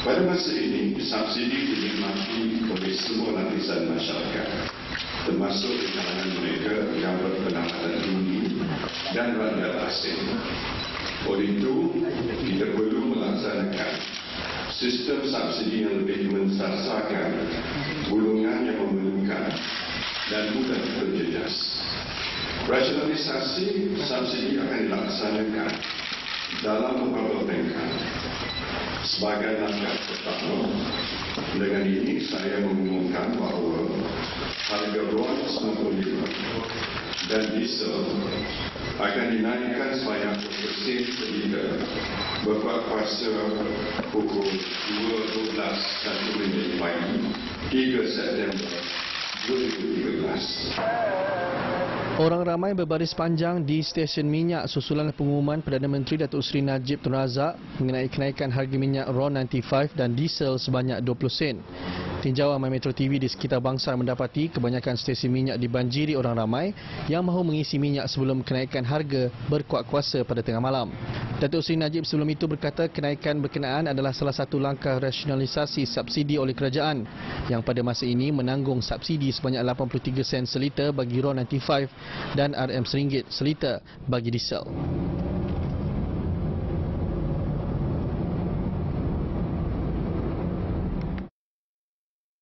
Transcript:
Pada masa ini, subsidi dinikmati oleh semua lapisan masyarakat, termasuk di kalangan mereka yang berpendapatan tinggi dan rakyat asing. Oleh itu, kita perlu melaksanakan sistem subsidi yang lebih mensasarkan golongan yang memerlukan dan mudah terjejas. Rasionalisasi subsidi akan dilaksanakan dalam beberapa tingkat. Sebagai langkah pertama, dengan ini saya mengumumkan bahawa harga RON 95 dan diesel akan dinaikkan sebanyak 2% per liter berkuat kuasa pukul 2.12 pagi 3 September 2013. Orang ramai berbaris panjang di stesen minyak susulan pengumuman Perdana Menteri Datuk Seri Najib Tun Razak mengenai kenaikan harga minyak RON 95 dan diesel sebanyak 20 sen. Tinjauan My Metro TV di sekitar Bangsar mendapati kebanyakan stesen minyak dibanjiri orang ramai yang mahu mengisi minyak sebelum kenaikan harga berkuat kuasa pada tengah malam. Datuk Seri Najib sebelum itu berkata kenaikan berkenaan adalah salah satu langkah rasionalisasi subsidi oleh kerajaan yang pada masa ini menanggung subsidi sebanyak 83 sen seliter bagi RON 95 dan RM RM1 seliter bagi diesel.